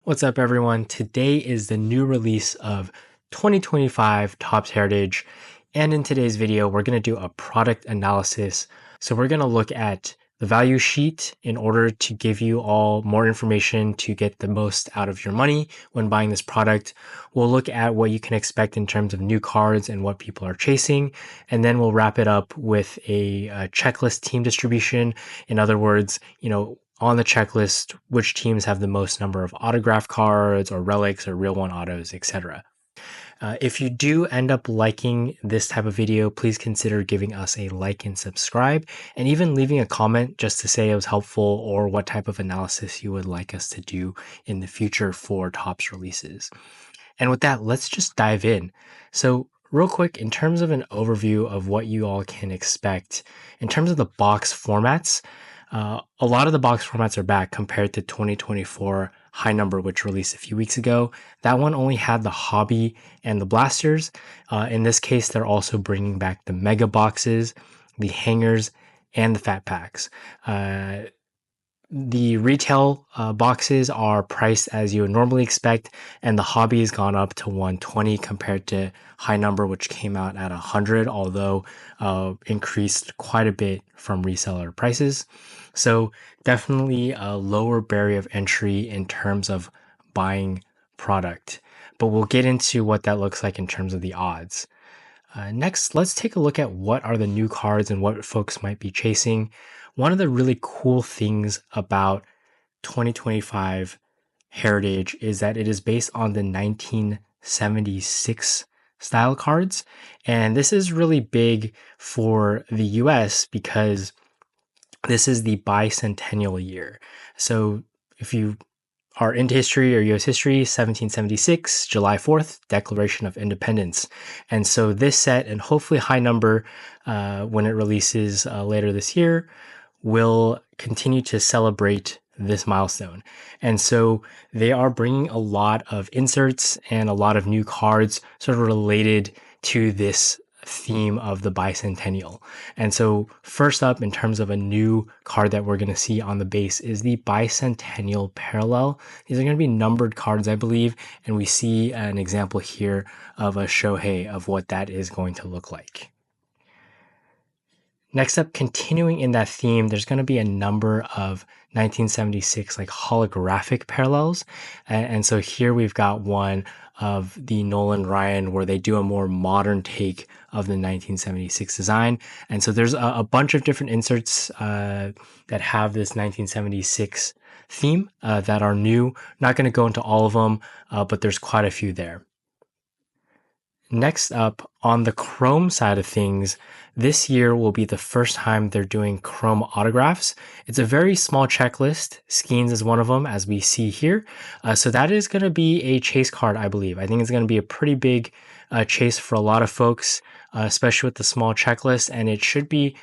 What's up, everyone? Today is the new release of 2025 TOPPS Heritage, and in today's video, we're going to do a product analysis. So we're going to look at the value sheet in order to give you all more information to get the most out of your money when buying this product. We'll look at what you can expect in terms of new cards and what people are chasing, and then we'll wrap it up with a checklist team distribution. In other words, on the checklist, which teams have the most number of autograph cards or relics or real one autos, etc. If you do end up liking this type of video, please consider giving us a like and subscribe, and even leaving a comment just to say it was helpful or what type of analysis you would like us to do in the future for TOPPS releases. And with that, let's just dive in. So real quick, in terms of an overview of what you all can expect, in terms of the box formats, a lot of the box formats are back compared to 2024 High Number, which released a few weeks ago. That one only had the hobby and the blasters. In this case, they're also bringing back the mega boxes, the hangers, and the fat packs. The retail boxes are priced as you would normally expect, and the hobby has gone up to 120 compared to High Number, which came out at 100, although increased quite a bit from reseller prices. So definitely a lower barrier of entry in terms of buying product. But we'll get into what that looks like in terms of the odds. Next, let's take a look at what are the new cards and what folks might be chasing. One of the really cool things about 2025 Heritage is that it is based on the 1976 style cards. And this is really big for the US because this is the bicentennial year. So if you are into history or US history, 1776, July 4th, Declaration of Independence. And so this set, and hopefully High Number when it releases later this year, will continue to celebrate this milestone. And so they are bringing a lot of inserts and a lot of new cards sort of related to this theme of the bicentennial. And so first up, in terms of a new card that we're going to see on the base, is the bicentennial parallel. These are going to be numbered cards, I believe, and we see an example here of a Shohei of what that is going to look like. Next up, continuing in that theme, there's going to be a number of 1976 like holographic parallels. And so here we've got one of the Nolan Ryan where they do a more modern take of the 1976 design. And so there's a bunch of different inserts that have this 1976 theme that are new. Not going to go into all of them, but there's quite a few there. Next up, on the Chrome side of things, this year will be the first time they're doing Chrome autographs. It's a very small checklist. Skeens is one of them, as we see here. So that is going to be a chase card, I believe. I think it's going to be a pretty big chase for a lot of folks, especially with the small checklist. And it should be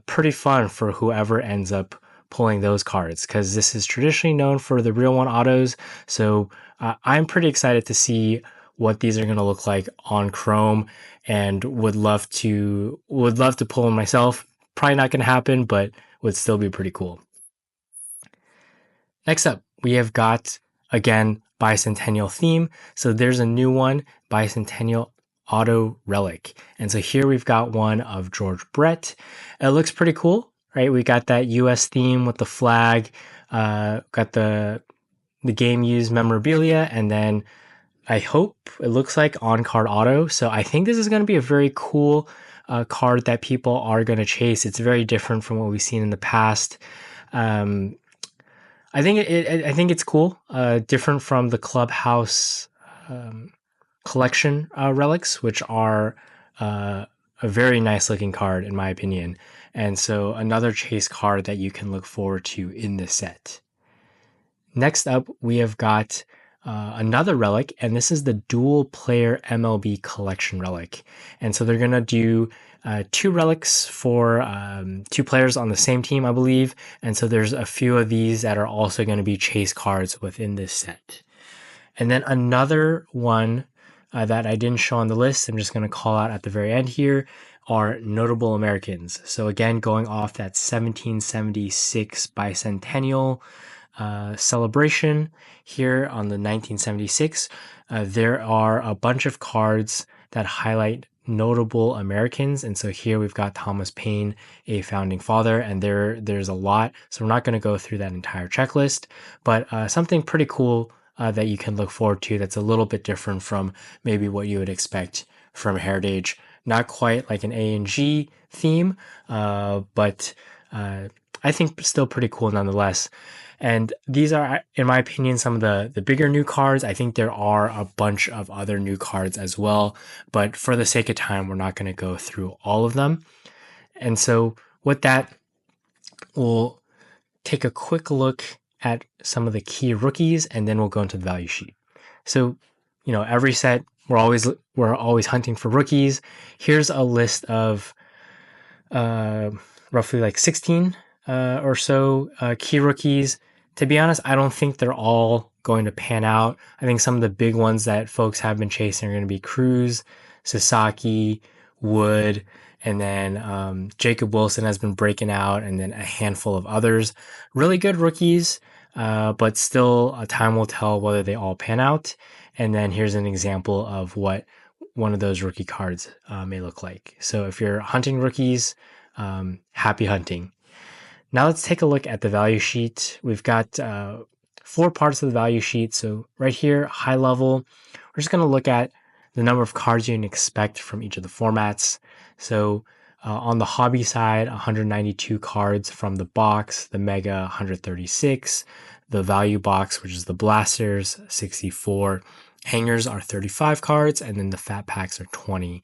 pretty fun for whoever ends up pulling those cards, because this is traditionally known for the real one autos. So I'm pretty excited to see what these are going to look like on Chrome, and would love to pull them myself. Probably not going to happen, but would still be pretty cool. Next up, we have got, again, bicentennial theme. So there's a new one, bicentennial auto relic. And so here we've got one of George Brett. It looks pretty cool, right? We got that US theme with the flag, got the game used memorabilia, and then I hope it looks like on-card auto. So I think this is going to be a very cool card that people are going to chase. It's very different from what we've seen in the past. I think it's cool. Different from the Clubhouse collection relics, which are a very nice looking card in my opinion. And so another chase card that you can look forward to in this set. Next up, we have got another relic, and this is the dual player MLB collection relic. And so they're going to do two relics for two players on the same team, I believe. And so there's a few of these that are also going to be chase cards within this set. And then another one that I didn't show on the list, I'm just going to call out at the very end here, are notable Americans. So again, going off that 1776 bicentennial, celebration here on the 1976. There are a bunch of cards that highlight notable Americans, and so here we've got Thomas Paine, a founding father, and there's a lot, so we're not going to go through that entire checklist, but something pretty cool that you can look forward to that's a little bit different from maybe what you would expect from Heritage. Not quite like an A and G theme, but I think still pretty cool nonetheless. And these are, in my opinion, some of the bigger new cards. I think there are a bunch of other new cards as well, but for the sake of time, we're not going to go through all of them. And so with that, we'll take a quick look at some of the key rookies, and then we'll go into the value sheet. So, every set, we're always hunting for rookies. Here's a list of roughly like 16 or so key rookies. To be honest, I don't think they're all going to pan out. I think some of the big ones that folks have been chasing are going to be Cruz, Sasaki, Wood, and then Jacob Wilson has been breaking out, and then a handful of others. Really good rookies, but still time will tell whether they all pan out. And then here's an example of what one of those rookie cards may look like. So if you're hunting rookies, happy hunting. Now let's take a look at the value sheet. We've got 4 parts of the value sheet. So right here, high level, we're just going to look at the number of cards you can expect from each of the formats. So on the hobby side, 192 cards from the box, the Mega 136, the value box, which is the blasters, 64. Hangers are 35 cards, and then the fat packs are 20.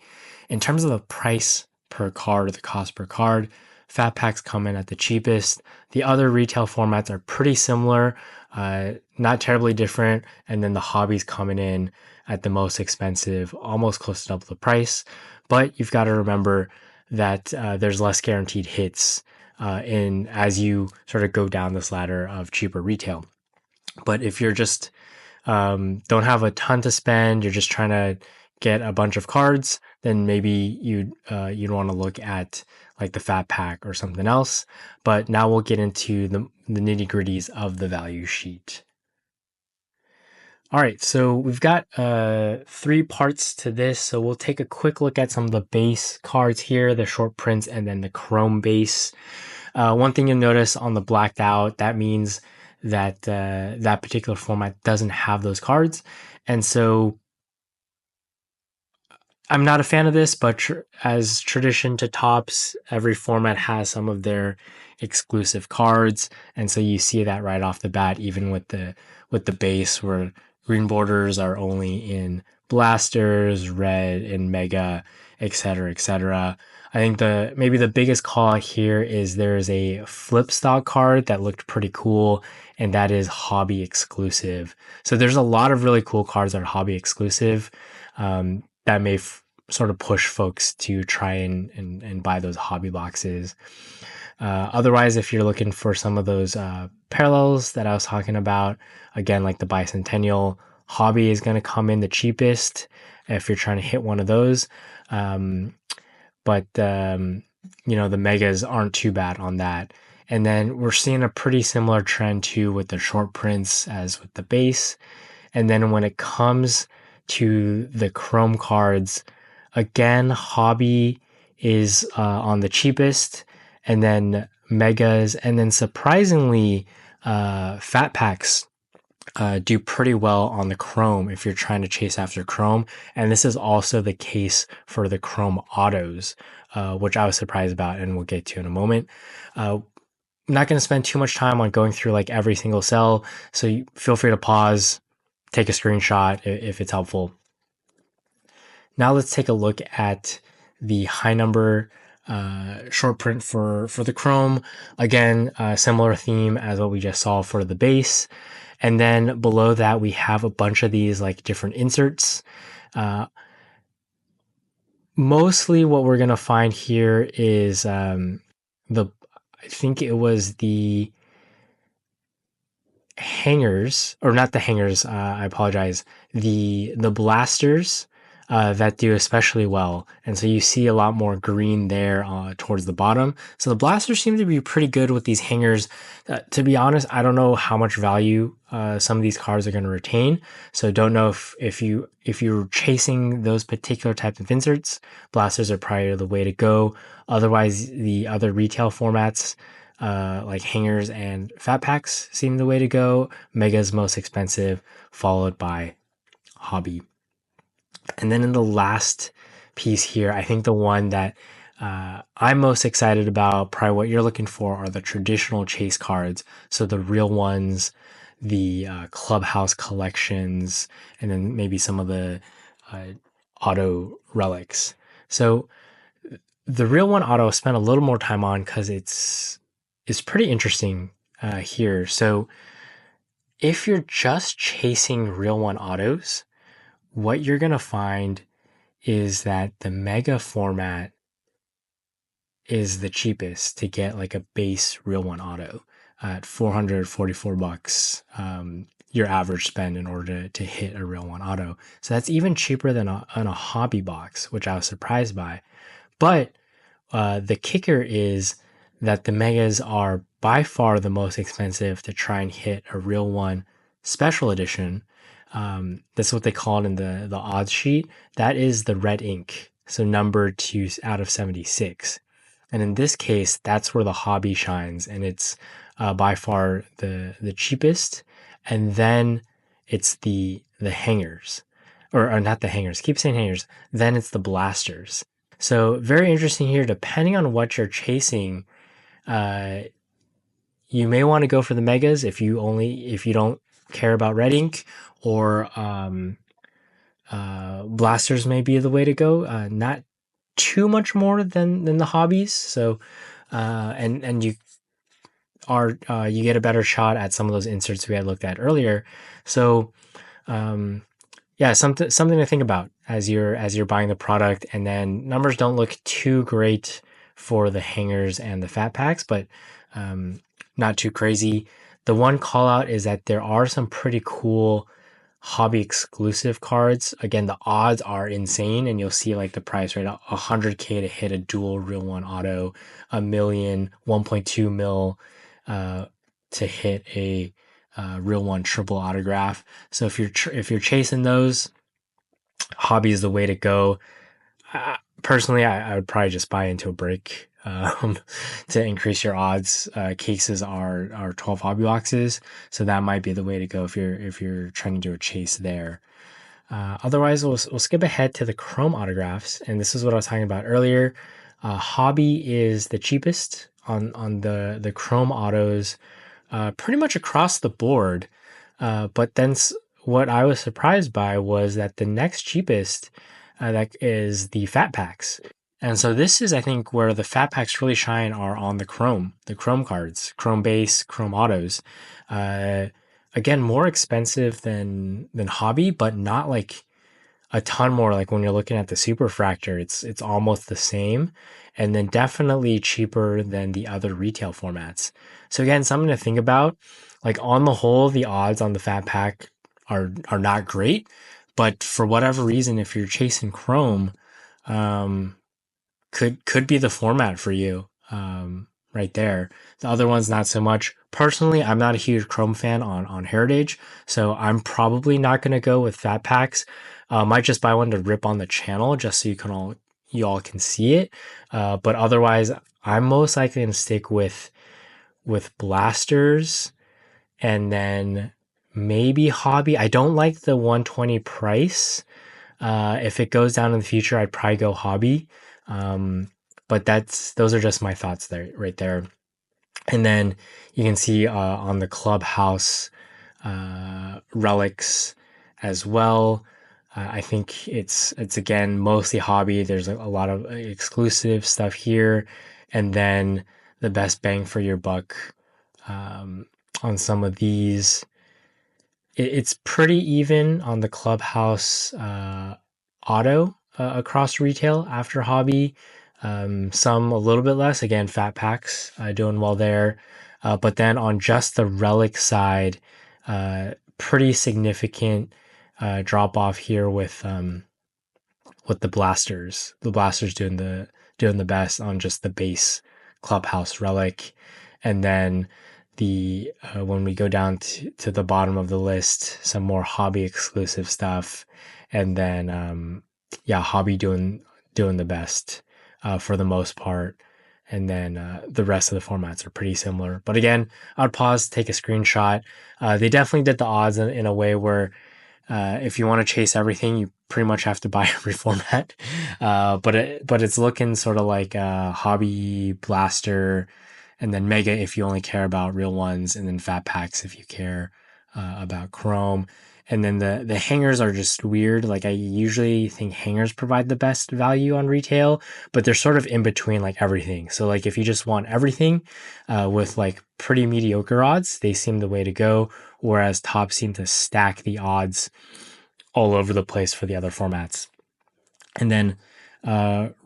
In terms of the price per card, or the cost per card, fat packs come in at the cheapest. The other retail formats are pretty similar, not terribly different, and then the hobbies coming in at the most expensive, almost close to double the price. But you've got to remember that there's less guaranteed hits as you sort of go down this ladder of cheaper retail. But if you're just don't have a ton to spend, you're just trying to get a bunch of cards, then maybe you'd want to look at like the fat pack or something else. But now we'll get into the nitty-gritties of the value sheet. All right, so we've got 3 parts to this. So we'll take a quick look at some of the base cards here, the short prints, and then the chrome base. One thing you'll notice on the blacked out, that means that that particular format doesn't have those cards. And so I'm not a fan of this, but as tradition to TOPPS, every format has some of their exclusive cards. And so you see that right off the bat, even with the base, where green borders are only in blasters, red and mega, etc., etc. I think maybe the biggest call here is there's a flip stock card that looked pretty cool, and that is hobby exclusive. So there's a lot of really cool cards that are hobby exclusive that may sort of push folks to try and buy those hobby boxes. Otherwise, if you're looking for some of those parallels that I was talking about, again, like the Bicentennial, hobby is going to come in the cheapest if you're trying to hit one of those. But the megas aren't too bad on that. And then we're seeing a pretty similar trend too with the short prints as with the base. And then when it comes to the chrome cards, again, hobby is on the cheapest, and then megas, and then surprisingly, fat packs do pretty well on the chrome if you're trying to chase after chrome. And this is also the case for the chrome autos, which I was surprised about, and we'll get to in a moment. I'm not going to spend too much time on going through like every single cell, so feel free to pause, take a screenshot if it's helpful. Now let's take a look at the high number short print for the chrome. Again, similar theme as what we just saw for the base. And then below that, we have a bunch of these like different inserts. Mostly what we're going to find here is I think it was the hangers, or not the hangers, I apologize. The blasters that do especially well. And so you see a lot more green there towards the bottom. So the blasters seem to be pretty good with these hangers. To be honest, I don't know how much value some of these cards are going to retain. So don't know if you're chasing those particular types of inserts, blasters are probably the way to go. Otherwise, the other retail formats like hangers and fat packs seem the way to go. Mega's most expensive, followed by hobby. And then in the last piece here, I think the one that I'm most excited about, probably what you're looking for, are the traditional chase cards. So the real ones, the clubhouse collections, and then maybe some of the auto relics. So the real one auto I spent a little more time on because it's pretty interesting here. So if you're just chasing real one autos, what you're going to find is that the mega format is the cheapest to get like a base real one auto at $444. Your average spend in order to hit a real one auto. So that's even cheaper than on a hobby box, which I was surprised by. But the kicker is that the megas are by far the most expensive to try and hit a real one special edition. That's what they call it in the odds sheet. That is the red ink, so numbered to out of 76. And in this case, that's where the hobby shines, and it's by far the cheapest. And then it's the hangers, or not the hangers. Keep saying hangers. Then it's the blasters. So very interesting here. Depending on what you're chasing, you may want to go for the megas if you don't care about red ink, or blasters may be the way to go. Not too much more than the hobbies. So and you you get a better shot at some of those inserts we had looked at earlier. So yeah, something to think about as you're buying the product. And then numbers don't look too great for the hangers and the fat packs, but not too crazy. The one call out is that there are some pretty cool hobby exclusive cards. Again, the odds are insane, and you'll see like the price right, 100K to hit a dual real one auto, a million, 1.2 mil to hit a real one triple autograph. So if you're chasing those, hobby is the way to go. Personally, I would probably just buy into a break to increase your odds. Cases are 12 hobby boxes, so that might be the way to go if you're trying to do a chase there. Otherwise, we'll skip ahead to the chrome autographs, and this is what I was talking about earlier. Hobby is the cheapest on the chrome autos, pretty much across the board. But then what I was surprised by was that the next cheapest that is the fat packs. And so this is, I think, where the fat packs really shine are on the chrome cards, chrome base, chrome autos. Again, more expensive than hobby, but not like a ton more. Like when you're looking at the superfractor, it's almost the same, and then definitely cheaper than the other retail formats. So again, something to think about. Like on the whole, the odds on the fat pack are not great, but for whatever reason, if you're chasing chrome, could be the format for you, right there. The other ones, not so much. Personally, I'm not a huge chrome fan on Heritage, so I'm probably not going to go with fat packs. Might just buy one to rip on the channel just so you all can see it. But otherwise, I'm most likely going to stick with blasters, and then maybe hobby. I don't like the 120 price. If it goes down in the future, I'd probably go hobby. But those are just my thoughts there, right there. And then you can see on the clubhouse relics as well. I think it's again mostly hobby. There's a lot of exclusive stuff here, and then the best bang for your buck on some of these. It's pretty even on the clubhouse auto across retail after hobby. Some a little bit less. Again, fat packs doing well there. But then on just the relic side, pretty significant drop off here with with the blasters. The blasters doing the best on just the base clubhouse relic, and then the when we go down to the bottom of the list, some more hobby exclusive stuff, and then yeah, hobby doing the best for the most part. And then the rest of the formats are pretty similar. But again, I'd pause, take a screenshot. They definitely did the odds in a way where if you want to chase everything, you pretty much have to buy every format. But it's looking sort of like a hobby blaster, and then mega if you only care about real ones, and then fat packs if you care about chrome. And then the hangers are just weird. Like I usually think hangers provide the best value on retail, but they're sort of in between like everything. So like if you just want everything with like pretty mediocre odds, they seem the way to go. Whereas TOPPS seem to stack the odds all over the place for the other formats. And then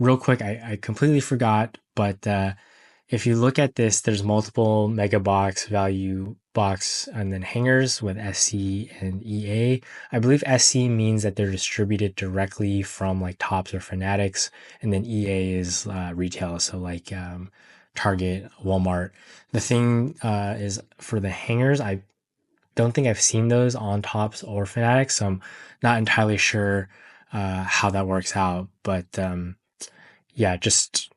real quick, I completely forgot, but if you look at this, there's multiple mega box, value box, and then hangers with SC and EA. I believe SC means that they're distributed directly from like TOPPS or Fanatics, and then EA is retail, so like Target, Walmart. The thing is for the hangers, I don't think I've seen those on TOPPS or Fanatics, so I'm not entirely sure how that works out. But yeah, just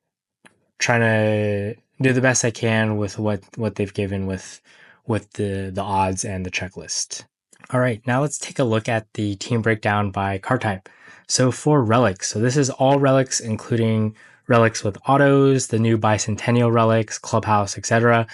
trying to do the best I can with what they've given with the odds and the checklist. All right, now let's take a look at the team breakdown by card type. So for relics, so this is all relics, including relics with autos, the new bicentennial relics, clubhouse, etc.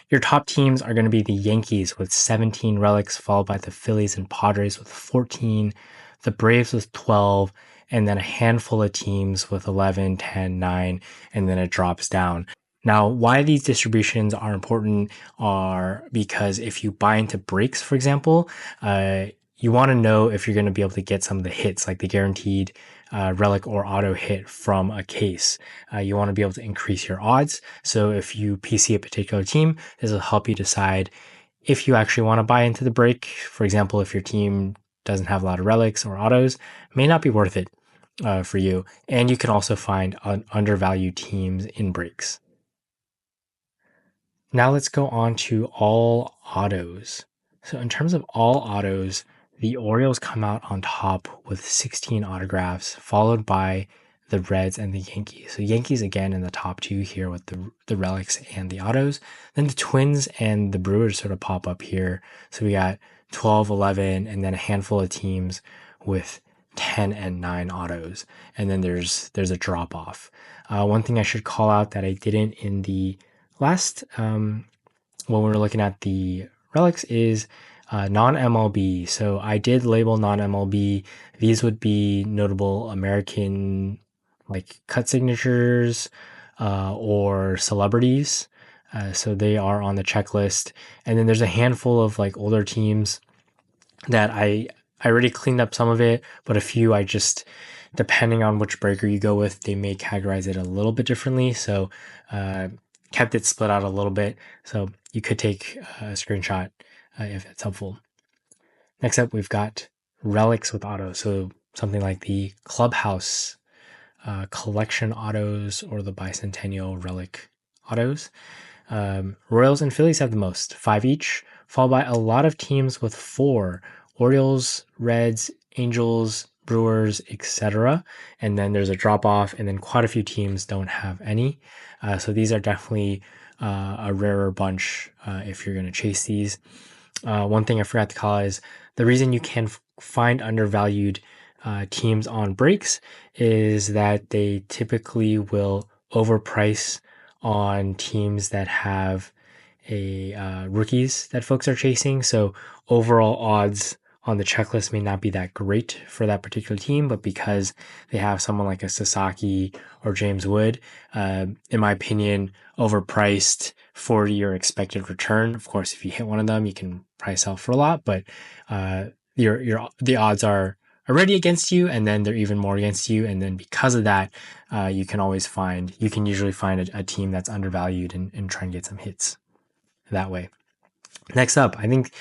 Your top teams are going to be the Yankees with 17 relics, followed by the Phillies and Padres with 14, the Braves with 12, and then a handful of teams with 11, 10, 9, and then it drops down. Now, why these distributions are important are because if you buy into breaks, for example, you want to know if you're going to be able to get some of the hits, like the guaranteed relic or auto hit from a case. You want to be able to increase your odds. So if you PC a particular team, this will help you decide if you actually want to buy into the break. For example, if your team doesn't have a lot of relics or autos, it may not be worth it for you. And you can also find undervalued teams in breaks. Now let's go on to all autos. So in terms of all autos, the Orioles come out on top with 16 autographs, followed by the Reds and the Yankees. So Yankees again in the top two here with the relics and the autos. Then the Twins and the Brewers sort of pop up here. So we got 12, 11, and then a handful of teams with 10 and 9 autos. And then there's a drop off. One thing I should call out that I didn't in the last when we were looking at the relics is non-MLB. So I did label non-MLB. These would be notable American like cut signatures or celebrities. So they are on the checklist. And then there's a handful of like older teams that I already cleaned up some of it, but a few I just, depending on which breaker you go with, they may categorize it a little bit differently. So kept it split out a little bit. So you could take a screenshot if that's helpful. Next up, we've got relics with autos. So something like the clubhouse collection autos or the bicentennial relic autos. Royals and Phillies have the most, 5 each, followed by a lot of teams with 4. Orioles, Reds, Angels, Brewers, etc. And then there's a drop off, and then quite a few teams don't have any. So these are definitely a rarer bunch if you're going to chase these. One thing I forgot to call out is the reason you can find undervalued teams on breaks is that they typically will overprice on teams that have rookies that folks are chasing. So overall odds on the checklist may not be that great for that particular team, but because they have someone like a Sasaki or James Wood, in my opinion, overpriced for your expected return. Of course, if you hit one of them, you can price out for a lot, but the odds are already against you, and then they're even more against you. And then because of that, you can usually find a team that's undervalued and try and get some hits that way. Next up, I think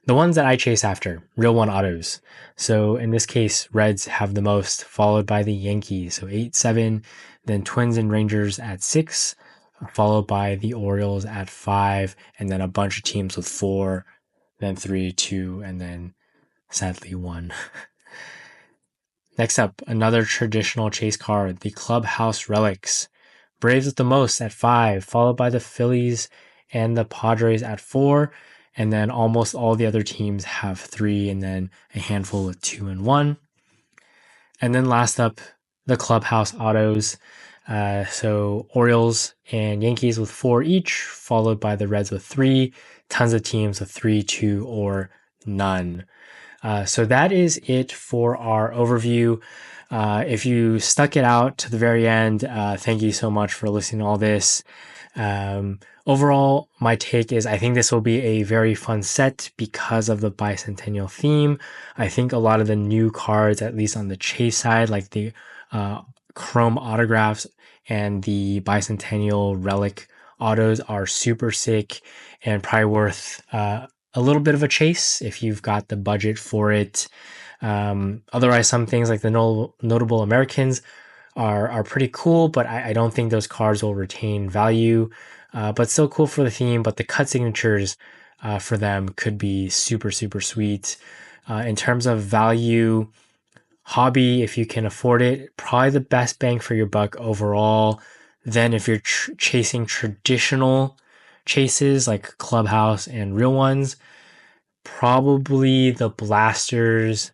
the ones that I chase after, real one autos. So in this case, Reds have the most, followed by the Yankees. So 8, 7, then Twins and Rangers at 6, followed by the Orioles at 5, and then a bunch of teams with 4, then 3, 2, and then sadly 1. Next up, another traditional chase card, the Clubhouse Relics. Braves with the most at 5, followed by the Phillies and the Padres at 4, and then almost all the other teams have 3, and then a handful with 2 and 1. And then last up, the Clubhouse Autos. So Orioles and Yankees with 4 each, followed by the Reds with 3, tons of teams with 3, 2, or none. So that is it for our overview. If you stuck it out to the very end, thank you so much for listening to all this. Overall, my take is I think this will be a very fun set because of the bicentennial theme. I think a lot of the new cards, at least on the chase side, like the Chrome autographs and the bicentennial relic autos, are super sick and probably worth a little bit of a chase if you've got the budget for it. Otherwise, some things like the notable Americans are pretty cool, but I don't think those cards will retain value. But still cool for the theme. But the cut signatures for them could be super, super sweet. In terms of value, hobby, if you can afford it, probably the best bang for your buck overall. Then if you're chasing traditional chases like Clubhouse and real ones, probably the blasters,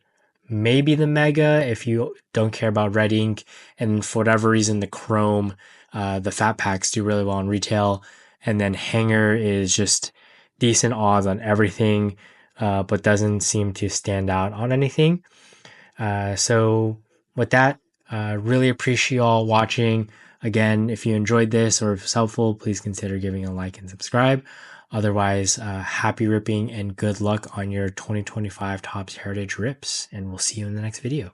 maybe the mega if you don't care about red ink, and for whatever reason the chrome, the fat packs do really well in retail, and then hanger is just decent odds on everything, but doesn't seem to stand out on anything. So with that, really appreciate you all watching. Again, if you enjoyed this or if it's helpful, please consider giving a like and subscribe. Otherwise, happy ripping and good luck on your 2025 Topps Heritage rips, and we'll see you in the next video.